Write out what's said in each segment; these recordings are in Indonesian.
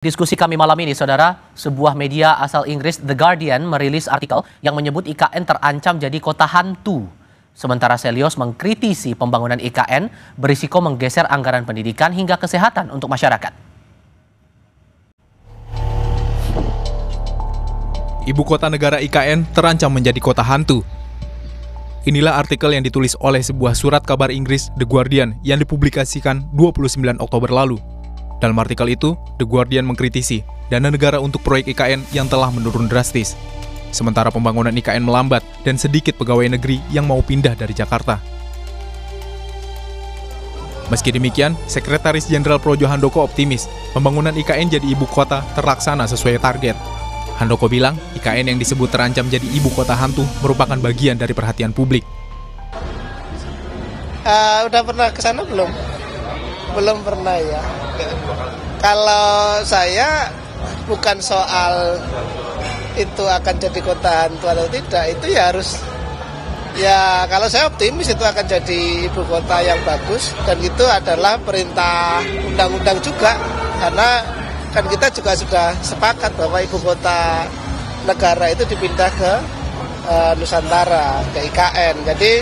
Diskusi kami malam ini, saudara, sebuah media asal Inggris, The Guardian, merilis artikel yang menyebut IKN terancam jadi kota hantu. Sementara Selyos mengkritisi pembangunan IKN berisiko menggeser anggaran pendidikan hingga kesehatan untuk masyarakat. Ibu kota negara IKN terancam menjadi kota hantu. Inilah artikel yang ditulis oleh sebuah surat kabar Inggris, The Guardian, yang dipublikasikan 29 Oktober lalu. Dalam artikel itu, The Guardian mengkritisi dana negara untuk proyek IKN yang telah menurun drastis. Sementara pembangunan IKN melambat dan sedikit pegawai negeri yang mau pindah dari Jakarta. Meski demikian, Sekretaris Jenderal Projo Handoko optimis pembangunan IKN jadi ibu kota terlaksana sesuai target. Handoko bilang, IKN yang disebut terancam jadi ibu kota hantu merupakan bagian dari perhatian publik. Udah pernah ke sana belum? Belum pernah ya. Kalau saya bukan soal itu akan jadi kota hantu atau tidak, itu ya harus, ya kalau saya optimis itu akan jadi ibu kota yang bagus, dan itu adalah perintah undang-undang juga, karena kan kita juga sudah sepakat bahwa ibu kota negara itu dipindah ke Nusantara, ke IKN. Jadi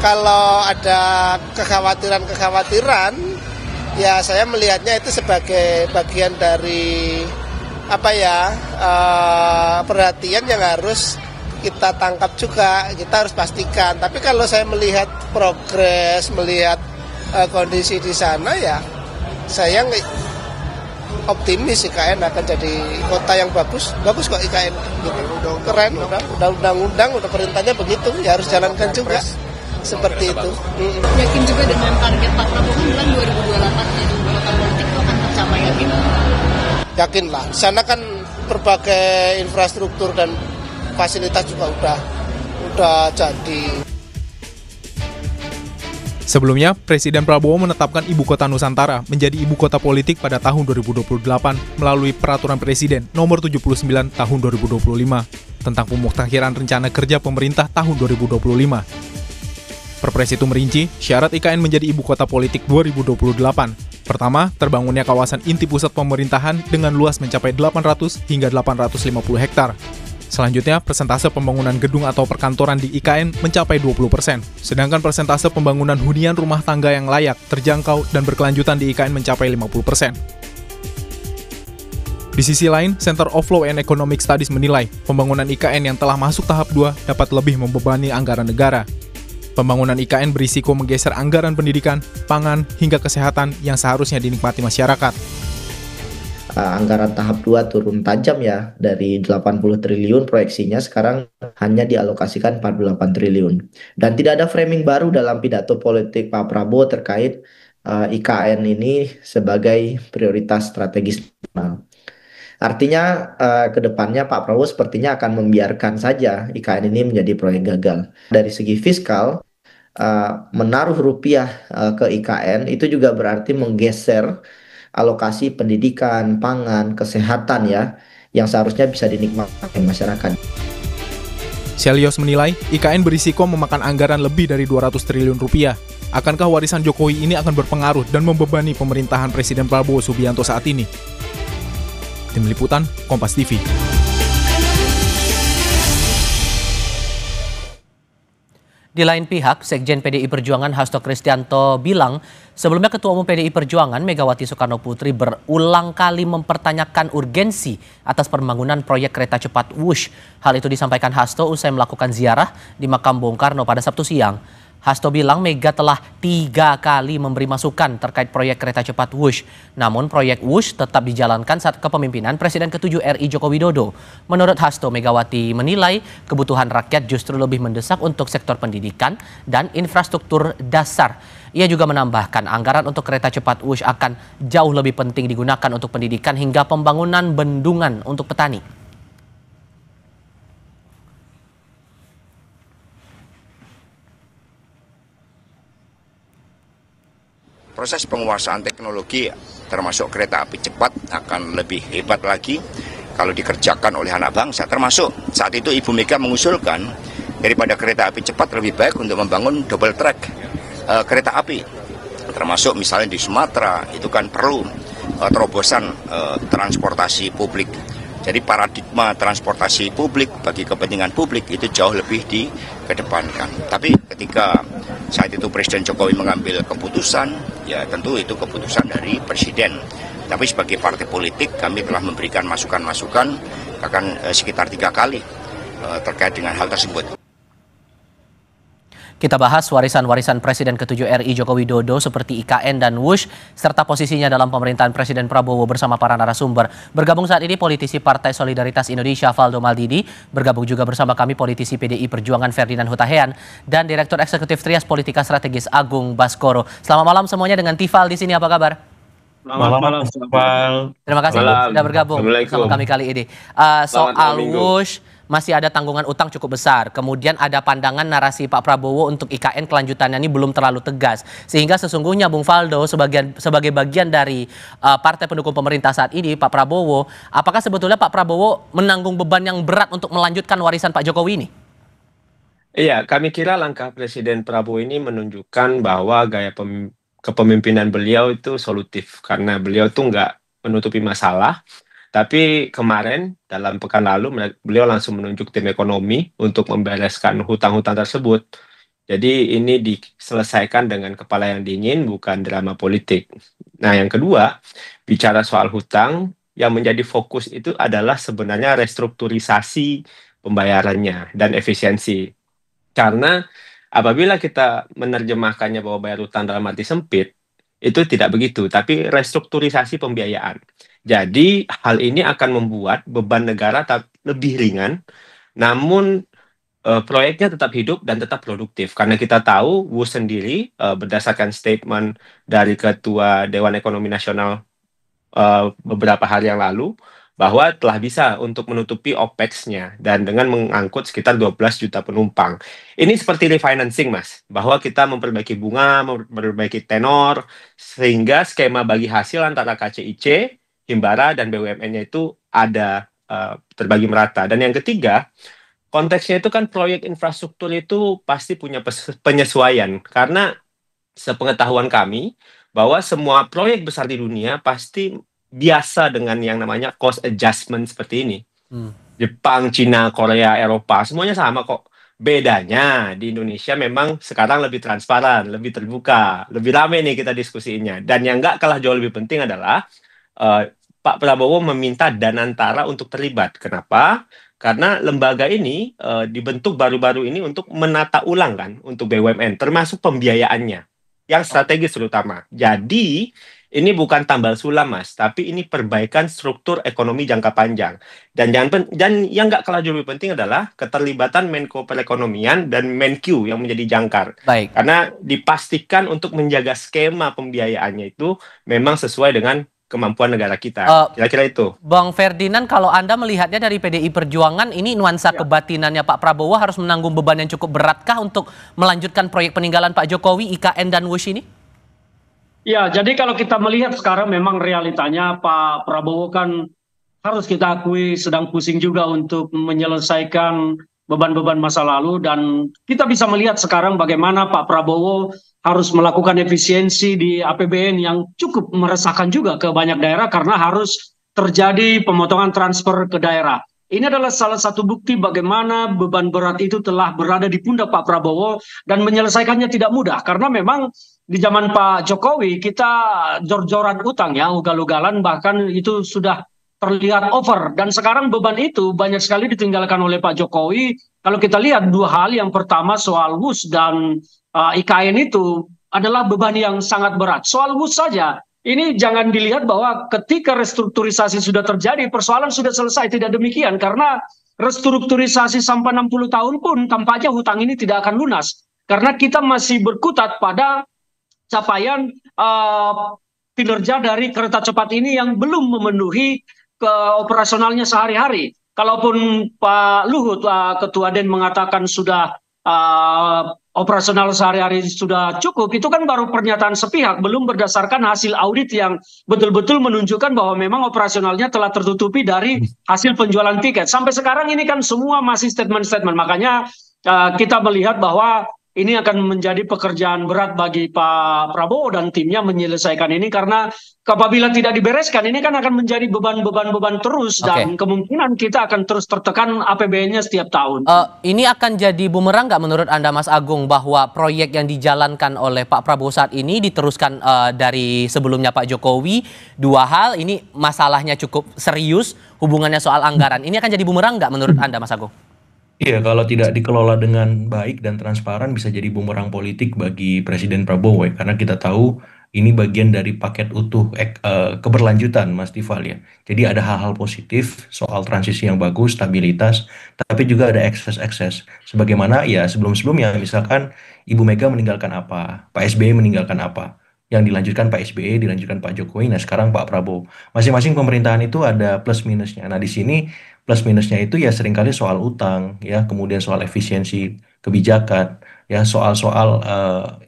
kalau ada kekhawatiran, ya saya melihatnya itu sebagai bagian dari perhatian yang harus kita tangkap juga, kita harus pastikan. Tapi kalau saya melihat progres, melihat kondisi di sana, ya saya optimis IKN akan jadi kota yang bagus kok IKN gitu. Keren, udah undang-undang, udah perintahnya begitu, ya harus jalankan juga. Seperti itu. Yakin juga dengan target Pak Prabowo bilang 2028 jadi ibu kota politik itu akan tercapai, yakin? Yakin lah. Di sana kan berbagai infrastruktur dan fasilitas juga udah jadi. Sebelumnya, Presiden Prabowo menetapkan ibu kota Nusantara menjadi ibu kota politik pada tahun 2028 melalui Peraturan Presiden Nomor 79 Tahun 2025 tentang pemutakhiran rencana kerja pemerintah tahun 2025. Perpres itu merinci syarat IKN menjadi ibu kota politik 2028. Pertama, terbangunnya kawasan inti pusat pemerintahan dengan luas mencapai 800 hingga 850 hektar. Selanjutnya, persentase pembangunan gedung atau perkantoran di IKN mencapai 20%, sedangkan persentase pembangunan hunian rumah tangga yang layak, terjangkau, dan berkelanjutan di IKN mencapai 50%. Di sisi lain, Center of Law and Economic Studies menilai pembangunan IKN yang telah masuk tahap 2 dapat lebih membebani anggaran negara. Pembangunan IKN berisiko menggeser anggaran pendidikan, pangan, hingga kesehatan yang seharusnya dinikmati masyarakat. Anggaran tahap 2 turun tajam ya, dari 80 triliun proyeksinya sekarang hanya dialokasikan 48 triliun. Dan tidak ada framing baru dalam pidato politik Pak Prabowo terkait IKN ini sebagai prioritas strategis nasional. Artinya ke depannya Pak Prabowo sepertinya akan membiarkan saja IKN ini menjadi proyek gagal. Dari segi fiskal, menaruh rupiah ke IKN itu juga berarti menggeser alokasi pendidikan, pangan, kesehatan ya, yang seharusnya bisa dinikmati masyarakat. Selyos menilai IKN berisiko memakan anggaran lebih dari 200 triliun rupiah. Akankah warisan Jokowi ini akan berpengaruh dan membebani pemerintahan Presiden Prabowo Subianto saat ini? Tim Liputan, Kompas TV. Di lain pihak, Sekjen PDI Perjuangan Hasto Kristianto bilang, sebelumnya Ketua Umum PDI Perjuangan Megawati Soekarno Putri berulang kali mempertanyakan urgensi atas pembangunan proyek kereta cepat Wush. Hal itu disampaikan Hasto usai melakukan ziarah di makam Bung Karno pada Sabtu siang. Hasto bilang Mega telah 3 kali memberi masukan terkait proyek kereta cepat Wush. Namun proyek Wush tetap dijalankan saat kepemimpinan Presiden ke-7 RI Joko Widodo. Menurut Hasto, Megawati menilai kebutuhan rakyat justru lebih mendesak untuk sektor pendidikan dan infrastruktur dasar. Ia juga menambahkan anggaran untuk kereta cepat Wush akan jauh lebih penting digunakan untuk pendidikan hingga pembangunan bendungan untuk petani. Proses penguasaan teknologi termasuk kereta api cepat akan lebih hebat lagi kalau dikerjakan oleh anak bangsa. Termasuk saat itu Ibu Mega mengusulkan daripada kereta api cepat lebih baik untuk membangun double track kereta api. Termasuk misalnya di Sumatera itu kan perlu terobosan transportasi publik. Jadi paradigma transportasi publik bagi kepentingan publik itu jauh lebih dikedepankan. Tapi ketika saat itu Presiden Jokowi mengambil keputusan, ya tentu itu keputusan dari Presiden. Tapi sebagai partai politik kami telah memberikan masukan-masukan bahkan sekitar 3 kali terkait dengan hal tersebut. Kita bahas warisan-warisan Presiden ke-7 RI Joko Widodo seperti IKN dan WUSH, serta posisinya dalam pemerintahan Presiden Prabowo bersama para narasumber. Bergabung saat ini politisi Partai Solidaritas Indonesia Valdo Maldini, bergabung juga bersama kami politisi PDI Perjuangan Ferdinand Hutahean, dan Direktur Eksekutif Trias Politika Strategis Agung Baskoro. Selamat malam semuanya dengan Tifal di sini, apa kabar? Selamat malam, Terima kasih sudah bergabung bersama kami kali ini. Soal WUSH, masih ada tanggungan utang cukup besar. Kemudian ada pandangan narasi Pak Prabowo untuk IKN kelanjutannya ini belum terlalu tegas. Sehingga sesungguhnya Bung Valdo sebagai bagian dari partai pendukung pemerintah saat ini, Pak Prabowo, apakah sebetulnya Pak Prabowo menanggung beban yang berat untuk melanjutkan warisan Pak Jokowi ini? Iya, kami kira langkah Presiden Prabowo ini menunjukkan bahwa gaya kepemimpinan beliau itu solutif. Karena beliau itu nggak menutupi masalah. Tapi kemarin dalam pekan lalu beliau langsung menunjuk tim ekonomi untuk membereskan hutang-hutang tersebut. Jadi ini diselesaikan dengan kepala yang dingin, bukan drama politik. Nah, yang kedua, bicara soal hutang, yang menjadi fokus itu adalah sebenarnya restrukturisasi pembayarannya dan efisiensi. Karena apabila kita menerjemahkannya bahwa bayar hutang dalam arti sempit, itu tidak begitu, tapi restrukturisasi pembiayaan. Jadi hal ini akan membuat beban negara lebih ringan, namun proyeknya tetap hidup dan tetap produktif. Karena kita tahu WUSH sendiri berdasarkan statement dari Ketua Dewan Ekonomi Nasional beberapa hari yang lalu, bahwa telah bisa untuk menutupi OPEX-nya dan dengan mengangkut sekitar 12 juta penumpang. Ini seperti refinancing, Mas, bahwa kita memperbaiki bunga, memperbaiki tenor, sehingga skema bagi hasil antara KCIC, Himbara, dan BUMN-nya itu ada terbagi merata. Dan yang ketiga, konteksnya itu kan proyek infrastruktur itu pasti punya penyesuaian, karena sepengetahuan kami, bahwa semua proyek besar di dunia pasti biasa dengan yang namanya cost adjustment seperti ini. Jepang, Cina, Korea, Eropa, semuanya sama kok. Bedanya di Indonesia memang sekarang lebih transparan, lebih terbuka, lebih ramai nih kita diskusinya. Dan yang nggak kalah jauh lebih penting adalah Pak Prabowo meminta Danantara untuk terlibat. Kenapa? Karena lembaga ini dibentuk baru-baru ini untuk menata ulang kan untuk BUMN, termasuk pembiayaannya, yang strategis terutama. Jadi ini bukan tambal sulam, Mas, tapi ini perbaikan struktur ekonomi jangka panjang. Dan yang nggak kalah jauh lebih penting adalah keterlibatan Menko Perekonomian dan Menkyu yang menjadi jangkar. Baik. Karena dipastikan untuk menjaga skema pembiayaannya itu memang sesuai dengan kemampuan negara kita. Kira-kira itu. Bang Ferdinand, kalau Anda melihatnya dari PDI Perjuangan, ini nuansa kebatinannya Pak Prabowo harus menanggung beban yang cukup beratkah untuk melanjutkan proyek peninggalan Pak Jokowi, IKN dan WUSH ini? Ya, jadi kalau kita melihat sekarang memang realitanya Pak Prabowo kan harus kita akui sedang pusing juga untuk menyelesaikan beban-beban masa lalu, dan kita bisa melihat sekarang bagaimana Pak Prabowo harus melakukan efisiensi di APBN yang cukup meresahkan juga ke banyak daerah karena harus terjadi pemotongan transfer ke daerah. Ini adalah salah satu bukti bagaimana beban berat itu telah berada di pundak Pak Prabowo dan menyelesaikannya tidak mudah, karena memang di zaman Pak Jokowi kita jor-joran utang ya, ugal-ugalan, bahkan itu sudah terlihat over, dan sekarang beban itu banyak sekali ditinggalkan oleh Pak Jokowi. Kalau kita lihat dua hal, yang pertama soal WUSH dan IKN itu adalah beban yang sangat berat. Soal WUSH saja, ini jangan dilihat bahwa ketika restrukturisasi sudah terjadi, persoalan sudah selesai. Tidak demikian, karena restrukturisasi sampai 60 tahun pun tampaknya hutang ini tidak akan lunas. Karena kita masih berkutat pada capaian kinerja dari kereta cepat ini yang belum memenuhi ke operasionalnya sehari-hari. Kalaupun Pak Luhut, Ketua DEN, mengatakan sudah operasional sehari-hari sudah cukup, itu kan baru pernyataan sepihak, belum berdasarkan hasil audit yang betul-betul menunjukkan bahwa memang operasionalnya telah tertutupi dari hasil penjualan tiket. Sampai sekarang ini kan semua masih statement-statement. Makanya kita melihat bahwa ini akan menjadi pekerjaan berat bagi Pak Prabowo dan timnya menyelesaikan ini, karena apabila tidak dibereskan ini kan akan menjadi beban terus, dan kemungkinan kita akan terus tertekan APBN-nya setiap tahun. Ini akan jadi bumerang nggak menurut Anda, Mas Agung, bahwa proyek yang dijalankan oleh Pak Prabowo saat ini diteruskan dari sebelumnya Pak Jokowi? Dua hal, ini masalahnya cukup serius, hubungannya soal anggaran. Ini akan jadi bumerang nggak menurut Anda, Mas Agung? Iya, kalau tidak dikelola dengan baik dan transparan bisa jadi bumerang politik bagi Presiden Prabowo ya. Karena kita tahu ini bagian dari paket utuh keberlanjutan, Mas Tifal ya. Jadi ada hal-hal positif soal transisi yang bagus, stabilitas, tapi juga ada ekses-ekses. Sebagaimana ya sebelum-sebelumnya, misalkan Ibu Mega meninggalkan apa, Pak SBY meninggalkan apa. Yang dilanjutkan Pak SBY, dilanjutkan Pak Jokowi, nah sekarang Pak Prabowo. Masing-masing pemerintahan itu ada plus minusnya. Nah di sini plus minusnya itu ya seringkali soal utang, ya kemudian soal efisiensi kebijakan, ya soal-soal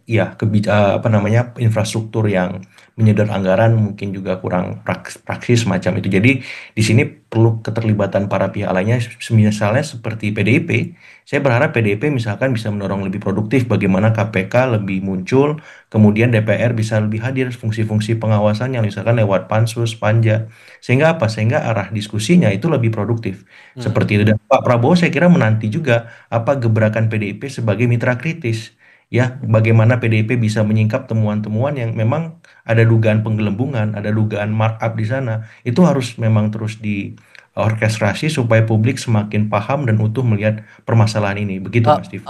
apa namanya infrastruktur yang menyedot anggaran mungkin juga kurang praksis macam itu. Jadi di sini perlu keterlibatan para pihak lainnya, misalnya seperti PDIP. Saya berharap PDIP misalkan bisa mendorong lebih produktif bagaimana KPK lebih muncul, kemudian DPR bisa lebih hadir fungsi-fungsi pengawasan yang misalkan lewat Pansus, Panja. Sehingga apa? Sehingga arah diskusinya itu lebih produktif. Seperti itu. Dan Pak Prabowo saya kira menanti juga apa gebrakan PDIP sebagai mitra kritis. Ya, bagaimana PDIP bisa menyingkap temuan-temuan yang memang ada dugaan penggelembungan, ada dugaan markup di sana. Itu harus memang terus diorkestrasi supaya publik semakin paham dan utuh melihat permasalahan ini. Begitu, Mas Steve.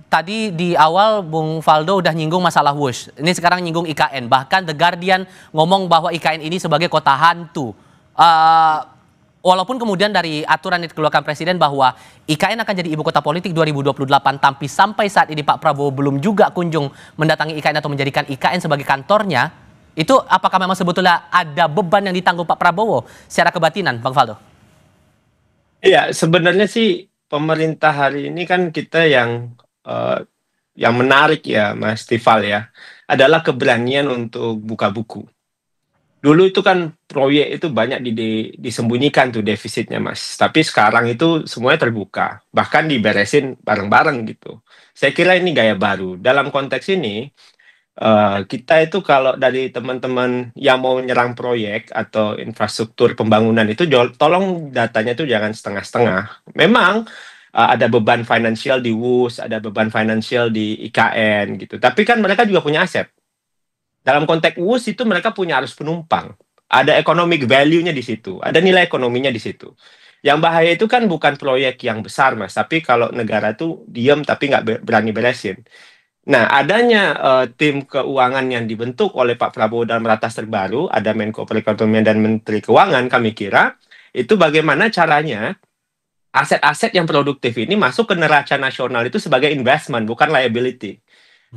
Tadi di awal Bung Faldo udah nyinggung masalah WUSH. Ini sekarang nyinggung IKN. Bahkan The Guardian ngomong bahwa IKN ini sebagai kota hantu. Walaupun kemudian dari aturan yang dikeluarkan Presiden bahwa IKN akan jadi ibu kota politik 2028, tapi sampai saat ini Pak Prabowo belum juga kunjung mendatangi IKN atau menjadikan IKN sebagai kantornya, itu apakah memang sebetulnya ada beban yang ditanggung Pak Prabowo secara kebatinan, Bang Faldo? Iya, sebenarnya sih pemerintah hari ini kan kita yang menarik ya, Mas Tifal ya, adalah keberanian untuk buka buku. Dulu itu kan proyek itu banyak disembunyikan tuh defisitnya, Mas. Tapi sekarang itu semuanya terbuka, bahkan diberesin bareng-bareng gitu. Saya kira ini gaya baru. Dalam konteks ini, kita itu kalau dari teman-teman yang mau menyerang proyek atau infrastruktur pembangunan itu, tolong datanya itu jangan setengah-setengah. Memang ada beban finansial di WUS, ada beban finansial di IKN gitu. Tapi kan mereka juga punya aset. Dalam konteks WUS itu mereka punya arus penumpang. Ada economic value-nya di situ. Ada nilai ekonominya di situ. Yang bahaya itu kan bukan proyek yang besar, Mas. Tapi kalau negara itu diam tapi nggak berani beresin. Nah, adanya tim keuangan yang dibentuk oleh Pak Prabowo dalam ratas terbaru, ada Menko Perekonomian dan Menteri Keuangan, kami kira, itu bagaimana caranya aset-aset yang produktif ini masuk ke neraca nasional itu sebagai investment, bukan liability.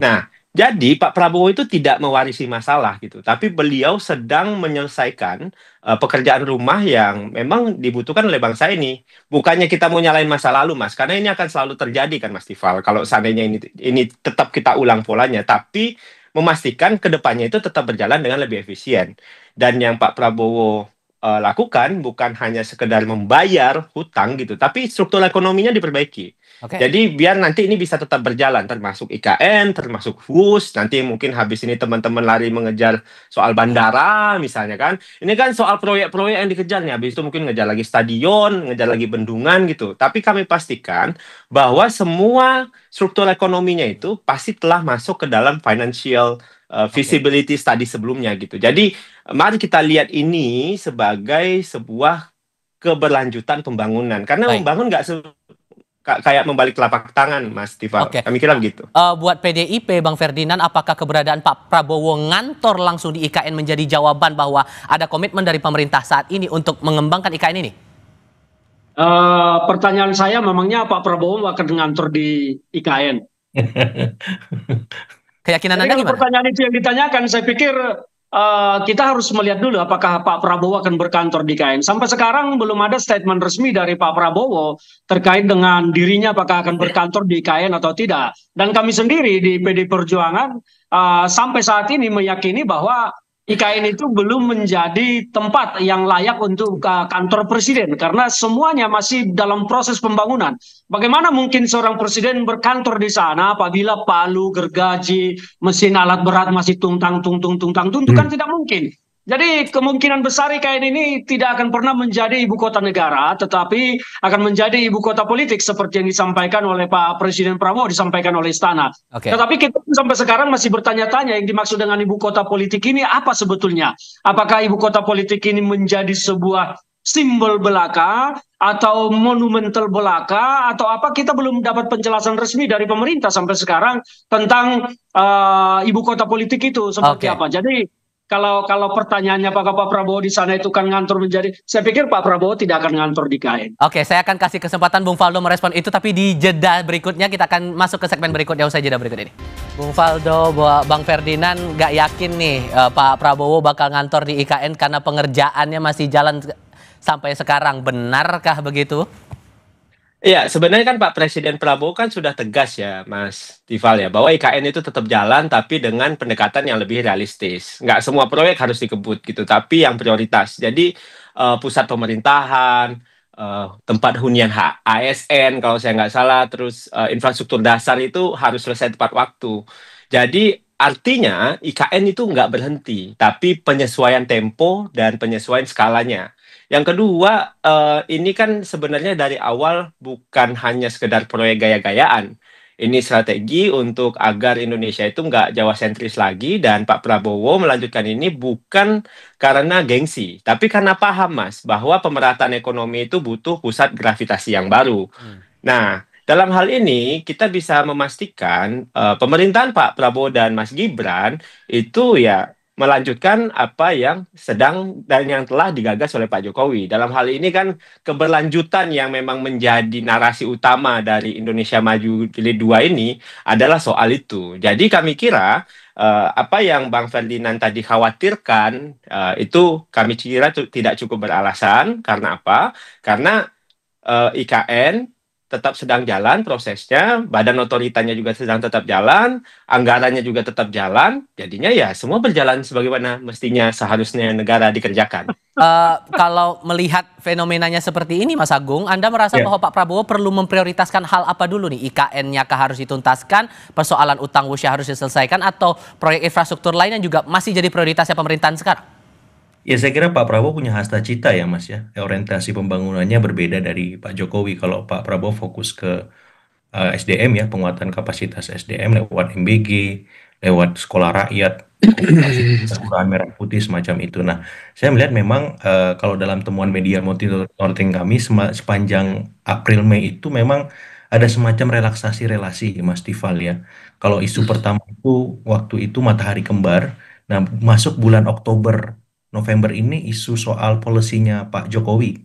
Nah, jadi Pak Prabowo itu tidak mewarisi masalah gitu, tapi beliau sedang menyelesaikan pekerjaan rumah yang memang dibutuhkan oleh bangsa ini. Bukannya kita mau nyalain masa lalu, Mas, karena ini akan selalu terjadi kan, Mas Tifal. Kalau seandainya ini tetap kita ulang polanya, tapi memastikan ke depannya itu tetap berjalan dengan lebih efisien. Dan yang Pak Prabowo lakukan bukan hanya sekedar membayar hutang gitu, tapi struktur ekonominya diperbaiki. Jadi biar nanti ini bisa tetap berjalan, termasuk IKN, termasuk WUS. Nanti mungkin habis ini teman-teman lari mengejar soal bandara misalnya kan. Ini kan soal proyek-proyek yang dikejar nih. Habis itu mungkin ngejar lagi stadion, ngejar lagi bendungan gitu. Tapi kami pastikan bahwa semua struktur ekonominya itu pasti telah masuk ke dalam financial feasibility study sebelumnya gitu. Jadi mari kita lihat ini sebagai sebuah keberlanjutan pembangunan. Karena membangun nggak kayak membalik telapak tangan, Mas Tifal. Kami kira begitu. Buat PDIP, Bang Ferdinand, apakah keberadaan Pak Prabowo ngantor langsung di IKN menjadi jawaban bahwa ada komitmen dari pemerintah saat ini untuk mengembangkan IKN ini? Pertanyaan saya, memangnya Pak Prabowo akan ngantor di IKN? Keyakinan Anda gimana? Pertanyaan itu yang ditanyakan, saya pikir kita harus melihat dulu apakah Pak Prabowo akan berkantor di IKN. Sampai sekarang belum ada statement resmi dari Pak Prabowo terkait dengan dirinya apakah akan berkantor di IKN atau tidak. Dan kami sendiri di PD Perjuangan sampai saat ini meyakini bahwa IKN itu belum menjadi tempat yang layak untuk kantor presiden karena semuanya masih dalam proses pembangunan. Bagaimana mungkin seorang presiden berkantor di sana apabila palu, gergaji, mesin alat berat masih tungtang tungtung tungtang tung, itu kan tidak mungkin. Jadi kemungkinan besar IKN ini tidak akan pernah menjadi ibu kota negara, tetapi akan menjadi ibu kota politik seperti yang disampaikan oleh Pak Presiden Prabowo, disampaikan oleh Istana. Oke. Tetapi kita sampai sekarang masih bertanya-tanya yang dimaksud dengan ibu kota politik ini apa sebetulnya? Apakah ibu kota politik ini menjadi sebuah simbol belaka atau monumental belaka atau apa? Kita belum dapat penjelasan resmi dari pemerintah sampai sekarang tentang ibu kota politik itu seperti Oke. apa. Jadi kalau pertanyaannya apakah Pak Prabowo di sana itu kan ngantor menjadi, saya pikir Pak Prabowo tidak akan ngantor di KN. Oke, saya akan kasih kesempatan Bung Faldo merespon itu, tapi di jeda berikutnya kita akan masuk ke segmen berikutnya usai jeda berikut ini. Bung Faldo, Bang Ferdinand nggak yakin nih Pak Prabowo bakal ngantor di IKN karena pengerjaannya masih jalan sampai sekarang. Benarkah begitu? Iya, sebenarnya kan Pak Presiden Prabowo kan sudah tegas ya, Mas Tifal ya, bahwa IKN itu tetap jalan tapi dengan pendekatan yang lebih realistis. Nggak semua proyek harus dikebut gitu, tapi yang prioritas. Jadi pusat pemerintahan, tempat hunian ASN kalau saya nggak salah, terus infrastruktur dasar itu harus selesai tepat waktu. Jadi artinya IKN itu nggak berhenti, tapi penyesuaian tempo dan penyesuaian skalanya. Yang kedua, ini kan sebenarnya dari awal bukan hanya sekedar proyek gaya-gayaan. Ini strategi untuk agar Indonesia itu nggak Jawa sentris lagi, dan Pak Prabowo melanjutkan ini bukan karena gengsi, tapi karena paham, Mas, bahwa pemerataan ekonomi itu butuh pusat gravitasi yang baru. Nah, dalam hal ini kita bisa memastikan pemerintahan Pak Prabowo dan Mas Gibran itu ya melanjutkan apa yang sedang dan yang telah digagas oleh Pak Jokowi. Dalam hal ini kan keberlanjutan yang memang menjadi narasi utama dari Indonesia Maju Jilid 2 ini adalah soal itu. Jadi kami kira apa yang Bang Ferdinand tadi khawatirkan itu kami kira tidak cukup beralasan. Karena apa? Karena IKN tetap sedang jalan prosesnya, badan otoritanya juga sedang tetap jalan, anggarannya juga tetap jalan, jadinya ya semua berjalan sebagaimana mestinya seharusnya negara dikerjakan. Kalau melihat fenomenanya seperti ini, Mas Agung, Anda merasa bahwa Pak Prabowo perlu memprioritaskan hal apa dulu nih? IKN-nya kah harus dituntaskan, persoalan utang Wusya harus diselesaikan, atau proyek infrastruktur lainnya juga masih jadi prioritasnya pemerintahan sekarang? Ya, saya kira Pak Prabowo punya hasta cita ya, Mas ya. Orientasi pembangunannya berbeda dari Pak Jokowi. Kalau Pak Prabowo fokus ke SDM ya, penguatan kapasitas SDM lewat MBG, lewat sekolah rakyat, kelurahan merah putih semacam itu. Nah, saya melihat memang kalau dalam temuan media monitoring kami sepanjang April Mei itu memang ada semacam relaksasi relasi, Mas Tifal ya. Kalau isu pertama itu waktu itu matahari kembar. Nah, masuk bulan Oktober November ini isu soal polisinya Pak Jokowi,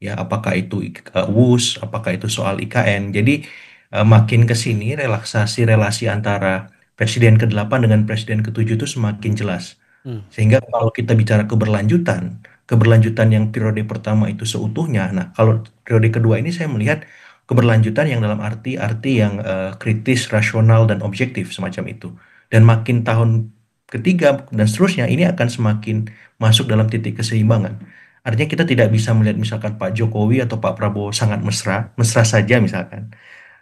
ya apakah itu WUS, apakah itu soal IKN. Jadi makin ke sini relaksasi relasi antara Presiden ke-8 dengan Presiden ke-7 itu semakin jelas. Sehingga kalau kita bicara keberlanjutan yang periode pertama itu seutuhnya. Nah, kalau periode kedua ini saya melihat keberlanjutan yang dalam arti yang kritis, rasional, dan objektif semacam itu. Dan makin tahun ketiga dan seterusnya ini akan semakin masuk dalam titik keseimbangan. Artinya kita tidak bisa melihat misalkan Pak Jokowi atau Pak Prabowo sangat mesra saja misalkan.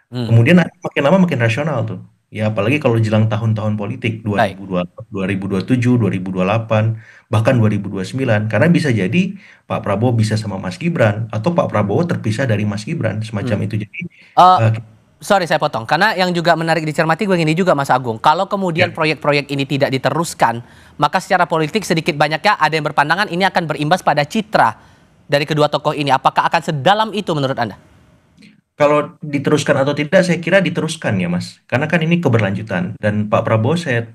Kemudian makin lama makin rasional tuh. Ya apalagi kalau jelang tahun-tahun politik 2027, 2028, bahkan 2029. Karena bisa jadi Pak Prabowo bisa sama Mas Gibran atau Pak Prabowo terpisah dari Mas Gibran semacam itu. Jadi sorry saya potong, karena yang juga menarik dicermati begini juga Mas Agung, kalau kemudian proyek-proyek ini tidak diteruskan, maka secara politik sedikit banyaknya ada yang berpandangan ini akan berimbas pada citra dari kedua tokoh ini. Apakah akan sedalam itu menurut Anda? Kalau diteruskan atau tidak, saya kira diteruskan ya Mas. Karena kan ini keberlanjutan. Dan Pak Prabowo saya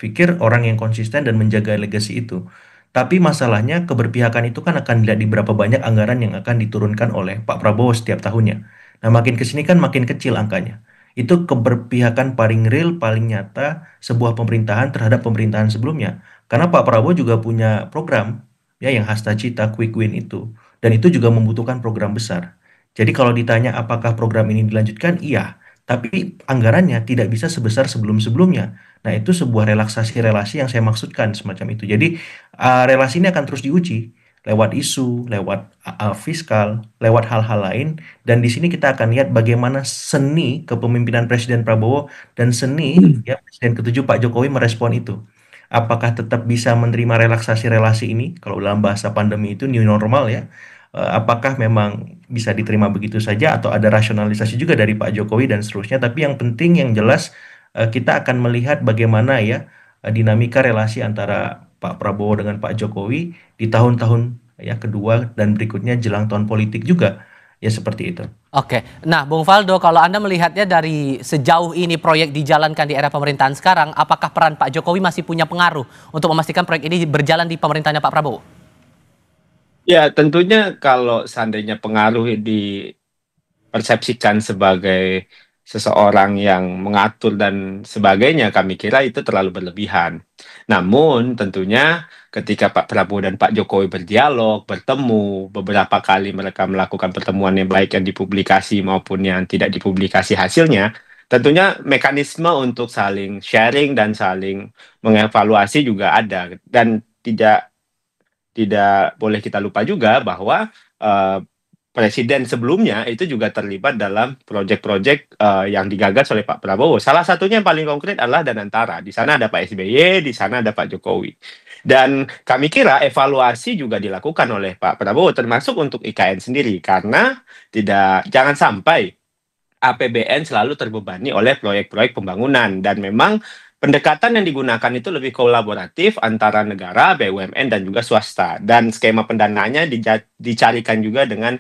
pikir orang yang konsisten dan menjaga legasi itu. Tapi masalahnya keberpihakan itu kan akan dilihat di berapa banyak anggaran yang akan diturunkan oleh Pak Prabowo setiap tahunnya. Nah makin kesini kan makin kecil angkanya. Itu keberpihakan paling real, paling nyata sebuah pemerintahan terhadap pemerintahan sebelumnya. Karena Pak Prabowo juga punya program ya yang hasta cita quick win itu. Dan itu juga membutuhkan program besar. Jadi kalau ditanya apakah program ini dilanjutkan, iya. tapi anggarannya tidak bisa sebesar sebelum-sebelumnya. Nah, itu sebuah relaksasi relasi yang saya maksudkan semacam itu. Jadi, relasi ini akan terus diuji lewat isu, lewat fiskal, lewat hal-hal lain. Dan di sini kita akan lihat bagaimana seni kepemimpinan Presiden Prabowo dan seni ya Presiden ketujuh Pak Jokowi merespon itu. Apakah tetap bisa menerima relaksasi relasi ini? Kalau dalam bahasa pandemi itu new normal ya. Apakah memang bisa diterima begitu saja atau ada rasionalisasi juga dari Pak Jokowi dan seterusnya. Tapi yang penting yang jelas kita akan melihat bagaimana ya dinamika relasi antara Pak Prabowo dengan Pak Jokowi di tahun-tahun ya kedua dan berikutnya jelang tahun politik juga ya seperti itu. Oke, nah Bung Faldo, kalau Anda melihatnya dari sejauh ini proyek dijalankan di era pemerintahan sekarang, apakah peran Pak Jokowi masih punya pengaruh untuk memastikan proyek ini berjalan di pemerintahannya Pak Prabowo? Ya, tentunya kalau seandainya pengaruh dipersepsikan sebagai seseorang yang mengatur dan sebagainya, kami kira itu terlalu berlebihan. Namun, tentunya ketika Pak Prabowo dan Pak Jokowi berdialog, bertemu, beberapa kali mereka melakukan pertemuan yang baik yang dipublikasi maupun yang tidak dipublikasi hasilnya, tentunya mekanisme untuk saling sharing dan saling mengevaluasi juga ada. Dan tidak boleh kita lupa juga bahwa presiden sebelumnya itu juga terlibat dalam proyek-proyek yang digagas oleh Pak Prabowo. Salah satunya yang paling konkret adalah Danantara. Di sana ada Pak SBY, di sana ada Pak Jokowi. Dan kami kira evaluasi juga dilakukan oleh Pak Prabowo, termasuk untuk IKN sendiri, karena jangan sampai APBN selalu terbebani oleh proyek-proyek pembangunan, dan memang pendekatan yang digunakan itu lebih kolaboratif antara negara, BUMN, dan juga swasta. Dan skema pendanaannya dicarikan juga dengan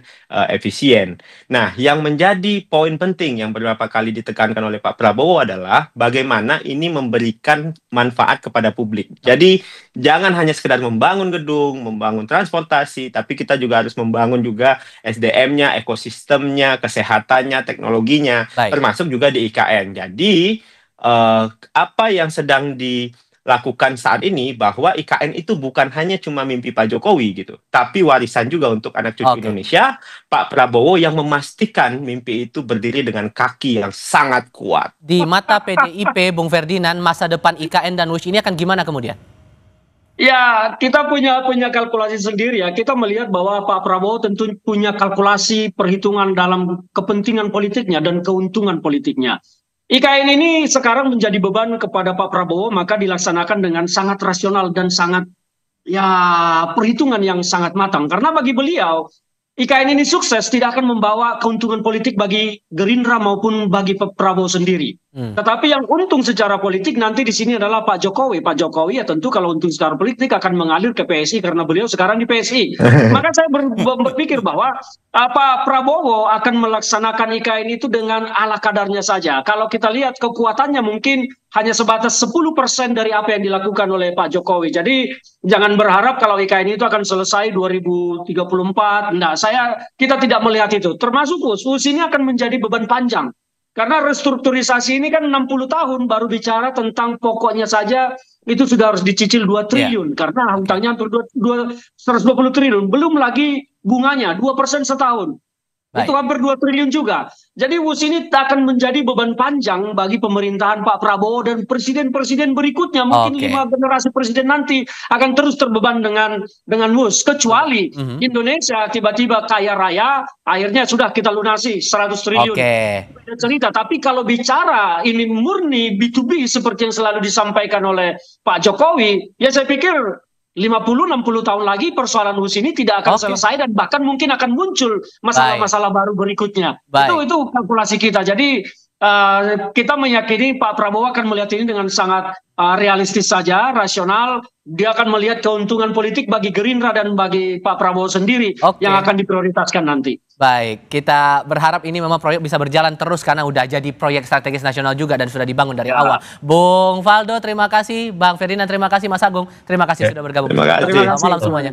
efisien. Nah, yang menjadi poin penting yang beberapa kali ditekankan oleh Pak Prabowo adalah bagaimana ini memberikan manfaat kepada publik. Jadi, jangan hanya sekedar membangun gedung, membangun transportasi, tapi kita juga harus membangun juga SDM-nya, ekosistemnya, kesehatannya, teknologinya, termasuk juga di IKN. Jadi, apa yang sedang dilakukan saat ini bahwa IKN itu bukan hanya cuma mimpi Pak Jokowi gitu, tapi warisan juga untuk anak cucu Indonesia, Pak Prabowo yang memastikan mimpi itu berdiri dengan kaki yang sangat kuat. Di mata PDIP, Bung Ferdinand, masa depan IKN dan WUSH ini akan gimana kemudian? Ya, kita punya kalkulasi sendiri ya. Kita melihat bahwa Pak Prabowo tentu punya kalkulasi perhitungan dalam kepentingan politiknya dan keuntungan politiknya. IKN ini sekarang menjadi beban kepada Pak Prabowo, maka dilaksanakan dengan sangat rasional dan sangat perhitungan yang sangat matang. Karena bagi beliau, IKN ini sukses tidak akan membawa keuntungan politik bagi Gerindra maupun bagi Pak Prabowo sendiri. Tetapi yang untung secara politik nanti di sini adalah Pak Jokowi. Pak Jokowi ya tentu kalau untung secara politik akan mengalir ke PSI karena beliau sekarang di PSI. Maka saya berpikir bahwa Pak Prabowo akan melaksanakan IKN itu dengan ala kadarnya saja. Kalau kita lihat kekuatannya mungkin hanya sebatas 10% dari apa yang dilakukan oleh Pak Jokowi. Jadi jangan berharap kalau IKN itu akan selesai 2034. Nah, kita tidak melihat itu. Termasuk WUSH ini akan menjadi beban panjang. Karena restrukturisasi ini kan 60 tahun baru bicara tentang pokoknya saja itu sudah harus dicicil 2 triliun. Karena hutangnya hampir 120 triliun. Belum lagi bunganya 2% setahun. Itu hampir 2 triliun juga. Jadi WUSH ini akan menjadi beban panjang bagi pemerintahan Pak Prabowo dan presiden-presiden berikutnya. Mungkin 5 generasi presiden nanti akan terus terbeban dengan WUSH. Kecuali Indonesia tiba-tiba kaya raya, akhirnya sudah kita lunasi 100 triliun. Beda cerita. Tapi kalau bicara ini murni B2B seperti yang selalu disampaikan oleh Pak Jokowi, ya saya pikir 50-60 tahun lagi persoalan WUSH ini tidak akan selesai dan bahkan mungkin akan muncul masalah-masalah baru berikutnya. Itu kalkulasi kita. Jadi kita meyakini Pak Prabowo akan melihat ini dengan sangat realistis saja, rasional. Dia akan melihat keuntungan politik bagi Gerindra dan bagi Pak Prabowo sendiri yang akan diprioritaskan nanti. Baik, kita berharap ini memang proyek bisa berjalan terus karena udah jadi proyek strategis nasional juga dan sudah dibangun dari awal. Bung Faldo, terima kasih. Bang Ferdinand, terima kasih. Mas Agung, terima kasih sudah bergabung. Terima kasih. Selamat malam semuanya.